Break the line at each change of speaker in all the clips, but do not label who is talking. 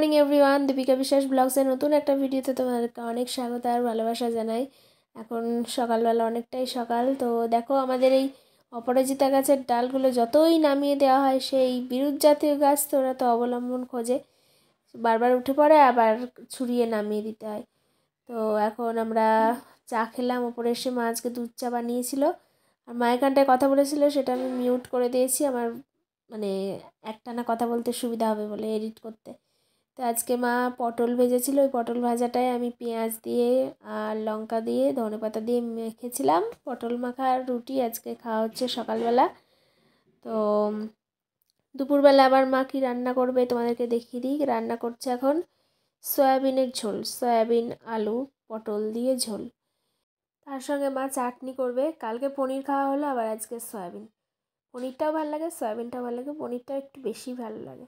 Morning everyone, Deepika বিশ্বাস ব্লগসের নতুন একটা ভিডিওতে তোমাদেরকে অনেক স্বাগত আর ভালোবাসা জানাই। এখন সকালবেলা অনেকটাই সকাল, তো দেখো আমাদের এই অপরাজিতা গাছের ডালগুলো যতই নামিয়ে দেওয়া হয় সেই বিরুৎ জাতীয় গাছ, তো ওরা তো অবলম্বন খোঁজে, বারবার উঠে পড়ে আবার ছুরিয়ে নামিয়ে দিতে হয়। তো এখন আমরা চা খেলাম, ওপরে এসে মা আজকে দুধ চা বানিয়েছিল আর মা এখানটায় কথা বলেছিল, সেটা আমি মিউট করে দিয়েছি, আমার মানে একটানা কথা বলতে সুবিধা হবে বলে এডিট করতে। তো আজকে মা পটল ভেজেছিল, ওই পটল ভাজাটাই আমি পেঁয়াজ দিয়ে আর লঙ্কা দিয়ে ধনেপাতা দিয়ে মেখেছিলাম। পটল মাখা আর রুটি আজকে খাওয়া হচ্ছে সকালবেলা। তো দুপুরবেলা আবার মা কি রান্না করবে তোমাদেরকে দেখিয়ে দিই। রান্না করছে এখন সয়াবিনের ঝোল, সয়াবিন আলু পটল দিয়ে ঝোল, তার সঙ্গে মা চাটনি করবে। কালকে পনির খাওয়া হলো, আবার আজকে সয়াবিন। পনিরটাও ভালো লাগে, সয়াবিনটাও ভালো লাগে, পনিরটাও একটু বেশি ভালো লাগে।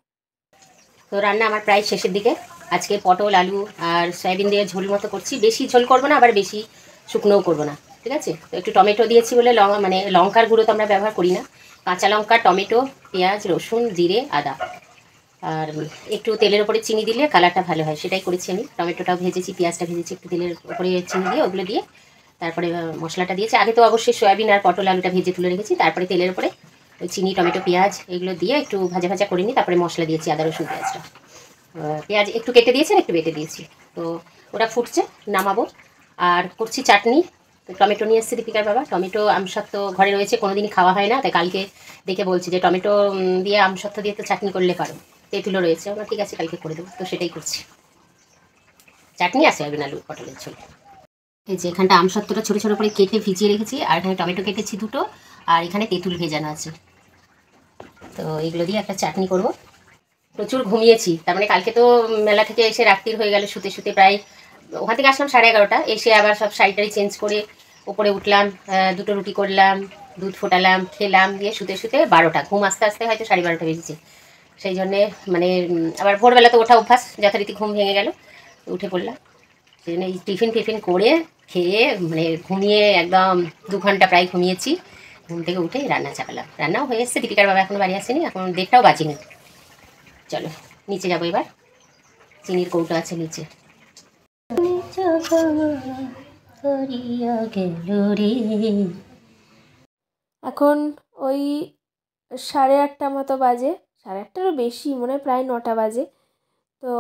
তো রান্না আমার প্রায় শেষের দিকে। আজকে পটল আলু আর সয়াবিন দিয়ে ঝোল মতো করছি, বেশি ঝোল করবো না আবার বেশি শুকনোও করবো না, ঠিক আছে। তো একটু টমেটো দিয়েছি বলে মানে লঙ্কার গুঁড়ো তো আমরা ব্যবহার করি না, কাঁচা লঙ্কা টমেটো পেঁয়াজ রসুন জিরে আদা আর একটু তেলের ওপরে চিনি দিলে কালারটা ভালো হয়, সেটাই করেছি আমি। টমেটোটাও ভেজেছি পেঁয়াজটা ভেজেছি, একটু তেলের ওপরে চিনি দিয়ে ওগুলো দিয়ে তারপরে মশলাটা দিয়েছি। আগে তো অবশ্যই সয়াবিন আর পটল আলুটা ভেজে তুলে রেখেছি, তারপরে তেলের ওপরে ওই চিনি টমেটো পেঁয়াজ এগুলো দিয়ে একটু ভাজা ভাজা করে নিই, তারপরে মশলা দিয়েছি আদা রসুন পেঁয়াজটা। পেঁয়াজ একটু কেটে দিয়েছি আর একটু বেটে দিয়েছি। তো ওটা ফুটছে, নামাবো। আর করছি চাটনি। তো টমেটো নিয়ে এসেছে দীপিকার বাবা, টমেটো আমসত্ত্ব ঘরে রয়েছে, কোনোদিনই খাওয়া হয় না, তাই কালকে দেখে বলছি যে টমেটো দিয়ে আমসত্ত্ব দিয়ে তো চাটনি করলে পারো, তেঁতুলও রয়েছে। আমরা ঠিক আছে কালকে করে দেবো, তো সেটাই করছি, চাটনি আছে সয়াবিন আলু পটলের ঝোল। এই যে এখানটা আমসত্ত্বটা ছোটো ছোটো করে কেটে ভিজিয়ে রেখেছি, আর এখানে টমেটো কেটেছি দুটো, আর এখানে তেঁতুল ভেজানো আছে। তো এইগুলো দিয়ে একটা চাটনি করবো। প্রচুর ঘুমিয়েছি, তার মানে কালকে তো মেলা থেকে এসে রাত্রির হয়ে গেল, শুতে শুতে প্রায় ওখান থেকে আসলাম 11:30, এসে আবার সব শাড়ি চেঞ্জ করে ওপরে উঠলাম, দুটো রুটি করলাম, দুধ ফোটালাম, খেলাম, দিয়ে শুতে শুতে 12টা, ঘুম আস্তে আস্তে হয়তো 12:30 বেজেছে। সেই জন্যে মানে আবার ভোরবেলা তো ওঠা অভ্যাস, যথারীতি ঘুম ভেঙে গেল, উঠে পড়লাম। সেই জন্য এই টিফিন করে খেয়ে মানে ঘুমিয়ে একদম 2 ঘন্টা প্রায় ঘুমিয়েছি। ঘুম থেকে উঠে রান্না চাপালাম, রান্নাও হয়ে এসছে, দীপিকার বাবা এখনো বাড়ি আসেনি, এখন 1:30টাও বাজেনি। চলো নিচে যাবো এবার, চিনির কৌটো আছে নিচে।
এখন ওই 8:30 মতো বাজে, 8:30টারও বেশি, মনে হয় প্রায় 9টা বাজে। তো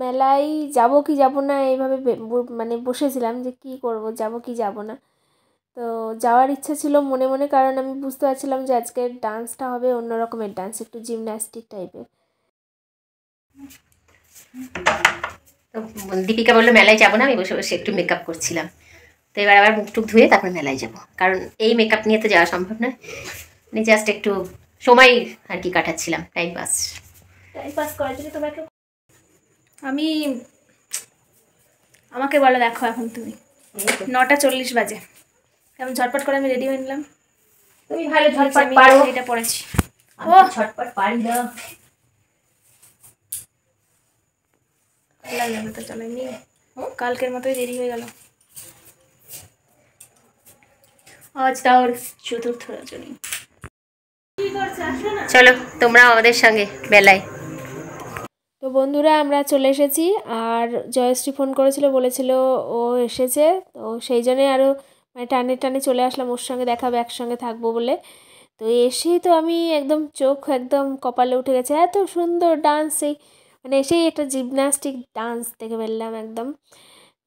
মেলায় যাব কি যাব না এইভাবে মানে বসেছিলাম যে কি করব, যাব কি যাব না। তো যাওয়ার ইচ্ছা ছিল মনে মনে, কারণ আমি বুঝতে পারছিলাম যে আজকে ডান্সটা হবে অন্য রকমের ডান্স, একটু জিমন্যাস্টিক টাইপের।
তো দীপিকা বললো মেলায় যাবো না, আমি বসে বসে একটু মেকআপ করছিলাম। তো এবার আবার মুখ টুক ধুয়ে তারপর মেলায় যাব, কারণ এই মেকআপ নিয়ে তো যাওয়া সম্ভব নয়, মানে জাস্ট একটু সময় আর কি কাটাচ্ছিলাম, টাইম পাস করার জন্য। তোমাকে
আমি আমাকে বলো, দেখো এখন তুমি 9:40 বাজে, কেমন ঝটপট করে আমি রেডি হয়ে নিলাম।
তুমি ভালো ঝটপট পারো,
এটা পড়েছি,
ও ঝটপট পারি না।
লাগবে তো, চলো এমনি কালকের মতোই দেরি হয়ে গেল, আজ তাওর চতুর্থ রজনী।
চলো তোমরাও আমাদের সঙ্গে মেলায়।
তো বন্ধুরা আমরা চলে এসেছি, আর জয়শ্রী ফোন করেছিল, বলেছিল ও এসেছে, তো সেই জন্যে আরও মানে টানে টানে চলে আসলাম, ওর সঙ্গে দেখাবো, একসঙ্গে থাকবো বলে। তো এসেই তো আমি একদম চোখ একদম কপালে উঠে গেছে, এত সুন্দর ডান্স, এই মানে এসেই একটা জিমন্যাস্টিক ডান্স দেখে ফেললাম একদম।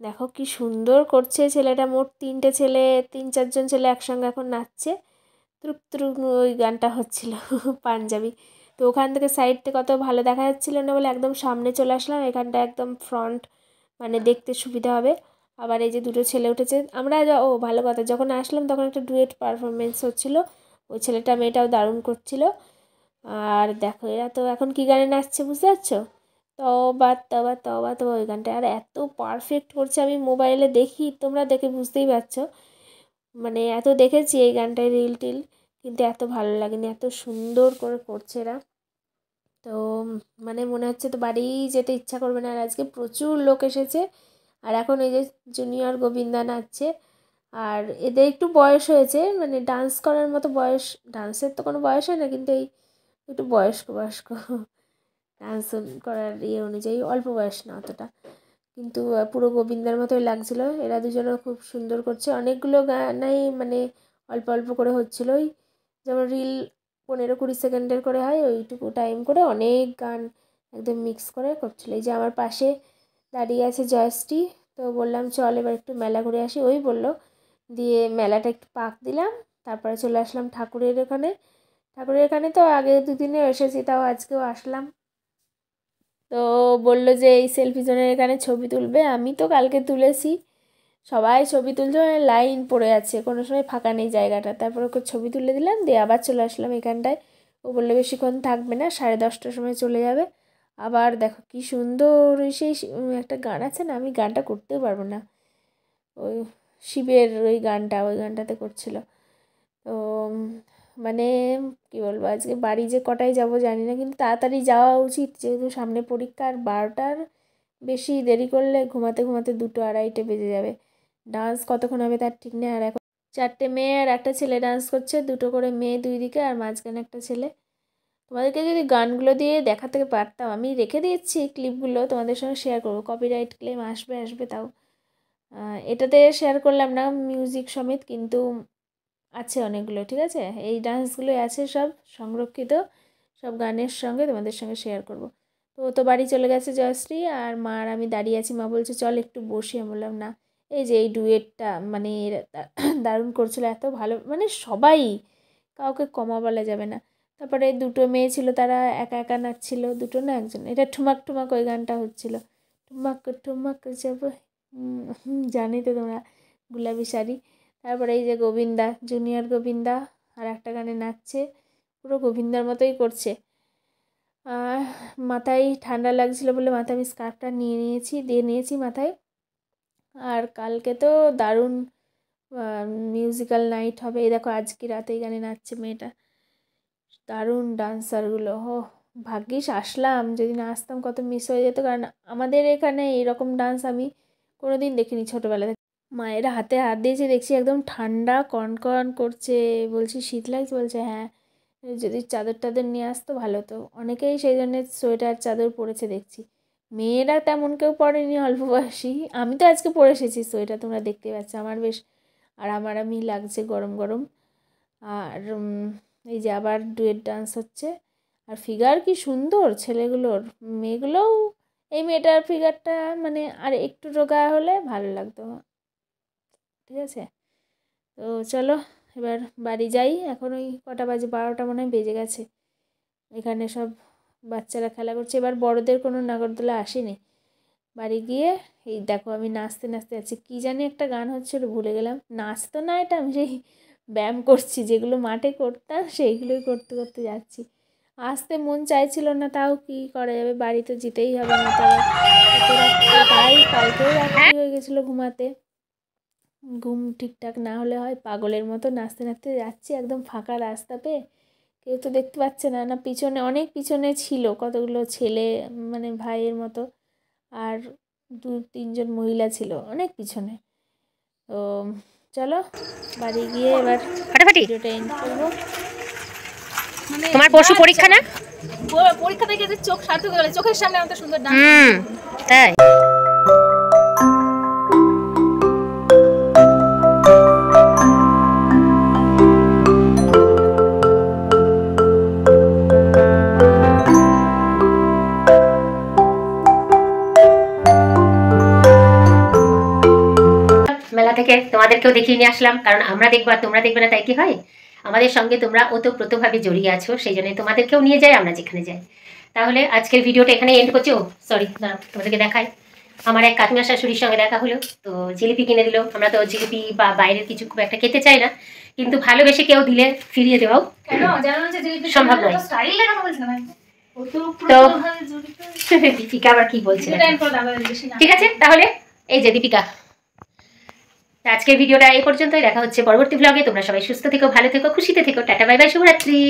দেখো কি সুন্দর করছে ছেলেটা, মোট 3টে ছেলে, 3-4জন ছেলে একসঙ্গে এখন নাচছে, ত্রুপ ত্রুপ ওই গানটা হচ্ছিল পাঞ্জাবি। তো ওখান থেকে সাইড থেকে অত ভালো দেখা যাচ্ছিল না বলে একদম সামনে চলে আসলাম, এখানটা একদম ফ্রন্ট, মানে দেখতে সুবিধা হবে। আবার এই যে দুটো ছেলে উঠেছে, আমরা ও ভালো কথা, যখন আসলাম তখন একটা ডুয়েট পারফরমেন্স হচ্ছিল, ওই ছেলেটা মেয়েটাও দারুণ করছিল। আর দেখো এরা তো এখন কী গানে নাচছে বুঝতে পারছো, তবা তবা তবা তবা, ওই গানটা আর এত পারফেক্ট করছে, আমি মোবাইলে দেখি, তোমরা দেখে বুঝতেই পারছো, মানে এত দেখেছি এই গানটায় রিল টিল, কিন্তু এত ভালো লাগেনি, এত সুন্দর করে করছে এরা। তো মানে মনে হচ্ছে তো বাড়ি যেতে ইচ্ছা করবে না, আর আজকে প্রচুর লোক এসেছে। আর এখন এই যে জুনিয়র গোবিন্দা নাচছে, আর এদের একটু বয়স হয়েছে, মানে ডান্স করার মতো বয়স, ডান্সের তো কোনো বয়স হয় না, কিন্তু এই একটু বয়স্ক বয়স্ক। ডান্স করার অনুযায়ী, অল্প বয়স না অতটা, কিন্তু পুরো গোবিন্দার মতোই লাগছিলো। এরা দুজনও খুব সুন্দর করছে, অনেকগুলো গানাই মানে অল্প অল্প করে হচ্ছিলো, ওই যেমন রিল 15-20 সেকেন্ডের করে হয়, ওইটুকু টাইম করে অনেক গান একদম মিক্স করে করছিলো। এই যে আমার পাশে দাঁড়িয়ে আছে জয়শ্রী, তো বললাম চল এবার একটু মেলা ঘুরে আসি, ওই বললো, দিয়ে মেলাটা একটু পাক দিলাম, তারপরে চলে আসলাম ঠাকুরের এখানে তো আগে দুদিনে এসেছি, তাও আজকেও আসলাম। তো বললো যে এই সেলফি জোনের এখানে ছবি তুলবে, আমি তো কালকে তুলেছি, সবাই ছবি তুলছে, লাইন পড়ে আছে, কোনো সময় ফাঁকা নেই জায়গাটা, তারপর ওকে ছবি তুলে দিলাম, দিয়ে আবার চলে আসলাম এখানটায়। ও বললো বেশিক্ষণ থাকবে না, 10:30টার সময় চলে যাবে। আবার দেখো কি সুন্দর ওই সেই একটা গান আছে না, আমি গানটা করতেও পারবো না, ওই শিবের ওই গানটাতে করছিল। তো মানে কী বলবো, আজকে বাড়ি যে কটায় যাব জানি না, কিন্তু তাড়াতাড়ি যাওয়া উচিত, যেহেতু সামনে পরীক্ষা, আর 12টার বেশি দেরি করলে ঘুমাতে ঘুমাতে 2-2:30 বেজে যাবে। ডান্স কতক্ষণ হবে তার ঠিক নেই, আর এখন 4টে মেয়ে আর একটা ছেলে ডান্স করছে, 2টো করে মেয়ে দুই দিকে, আর মাঝখানে একটা ছেলে। তোমাদেরকে যদি গানগুলো দিয়ে দেখাতে পারতাম, আমি রেখে দিয়েছি ক্লিপগুলো, তোমাদের সঙ্গে শেয়ার করবো, কপিরাইট ক্লেম আসবে তাও। এটাতে শেয়ার করলাম না মিউজিক সমেত, কিন্তু আছে অনেকগুলো, ঠিক আছে, এই ডান্সগুলোই আছে সব সংরক্ষিত, সব গানের সঙ্গে তোমাদের সঙ্গে শেয়ার করব। তো ও তো বাড়ি চলে গেছে জয়শ্রী, আর মা আর আমি দাঁড়িয়ে আছি, মা বলছে চল একটু বসি, আমি বললাম না। এই যে এই ডুয়েটটা মানে দারুণ করছিল, এত ভালো, মানে সবাই, কাউকে কমা বলা যাবে না। তারপরে 2টো মেয়ে ছিল, তারা একা একা নাচছিল, 2টো না একজন, এটা ঠুমাক ঠুমাক ওই গানটা হচ্ছিল, ঠুমাক ঠুমাক যাব, জানি তো তোমরা, গুলাবি শাড়ি। তারপরে এই যে গোবিন্দা, জুনিয়র গোবিন্দা আর একটা গানে নাচছে, পুরো গোবিন্দার মতোই করছে। আর মাথায় ঠান্ডা লাগছিলো বলে মাথায় আমি স্কার্ফটা দিয়ে নিয়েছি মাথায়। আর কালকে তো দারুণ মিউজিক্যাল নাইট হবে, এই দেখো আজকে রাতে এই গানে নাচছে মেয়েটা, দারুণ ডান্সারগুলো, ভাগ্যিস আসলাম, যদি না আসতাম কত মিস হয়ে যেত, কারণ আমাদের এখানে এরকম ডান্স আমি কোনো দিন দেখিনি ছোটোবেলা থেকে। মায়ের হাতে হাত দিয়েছে, দেখছি একদম ঠান্ডা কনকন করছে, বলছি শীত লাগছে, বলছে হ্যাঁ, যদি চাদর টাদর নিয়ে আসতো ভালো হতো, অনেকেই সেই জন্য সোয়েটার চাদর পরেছে দেখছি, মেয়েরা তেমন কেউ পরেনি অল্প বয়সী, আমি তো আজকে পরে এসেছি সোয়েটার, তোমরা দেখতে পাচ্ছ, আমার বেশ আরামি লাগছে, গরম গরম। আর এই যে আবার ডুয়েট ডান্স হচ্ছে, আর ফিগার কি সুন্দর ছেলেগুলোর, মেয়েগুলোও, এই মেয়েটার ফিগারটা মানে আর একটু রোগা হলে ভালো লাগতো, ঠিক আছে। তো চলো এবার বাড়ি যাই, এখন ওই কটা বাজে, 12টা মনে হয় বেজে গেছে, এখানে সব বাচ্চারা খেলা করছে, এবার বড়দের কোনো নাগরদোলা আসেনি। বাড়ি গিয়ে এই দেখো আমি নাচতে নাচতে যাচ্ছি, কী জানি একটা গান হচ্ছিল ভুলে গেলাম, নাচ তো না, এটা আমি সেই ব্যায়াম করছি, যেগুলো মাঠে করতাম সেইগুলোই করতে করতে যাচ্ছি, আসতে মন চাইছিল না, তাও কি করা যাবে, বাড়ি তো যেতেই হবে, না তো তাই কালকেও রাত্রি হয়ে গেছিলো ঘুমাতে, ঘুম ঠিকঠাক না হলে হয়, পাগলের মতো নাচতে নাচতে যাচ্ছি, একদম ফাঁকা রাস্তা পেয়ে, কেউ তো দেখতে পাচ্ছে না, না পিছনে অনেক পিছনে ছিল কতগুলো ছেলে, মানে ভাইয়ের মতো, আর 2-3জন মহিলা ছিল অনেক পিছনে। তো চলো বাড়ি গিয়ে এবার
ফাটাফাটি
ভিডিওটা এন্ড করবো।
তোমার পরশু পরীক্ষা না?
পরীক্ষা থেকে চোখ সার্থক হয়ে গেল, চোখের সামনে আমাদের সুন্দর ডান্স,
তাই মেলা থেকে তোমাদেরকেও দেখিয়ে নিয়ে আসলাম, কারণ আমরা দেখবো আর তোমরা দেখবে না, তাই কি হয়, আমাদের সঙ্গে তোমরা ওতপ্রোতভাবে জড়িয়ে আছো, সেই জন্য তোমাদেরকেও নিয়ে যাই আমরা যেখানে যাই। তাহলে আজকের ভিডিওটা এখানে এন্ড করছি। ও সরি, তোমাদেরকে দেখাই, আমার এক কাকিমা শাশুড়ির সঙ্গে দেখা হলো, তো জিলিপি কিনে দিল, আমরা তো জিলিপি বা বাইরের কিছু খুব একটা খেতে চাই না, কিন্তু ভালোবেসে কেউ দিলে ফিরিয়ে দেওয়াও সম্ভব নয়। তো দীপিকা আবার কি বলছে, ঠিক আছে তাহলে, এই যে দীপিকা, আজকের ভিডিওটা এই পর্যন্তই, দেখা হচ্ছে পরবর্তী ব্লগে, তোমরা সবাই সুস্থ থেকো, ভালো থেকো, খুশিতে থেকো, টাটা বাই বাই, শুভরাত্রি।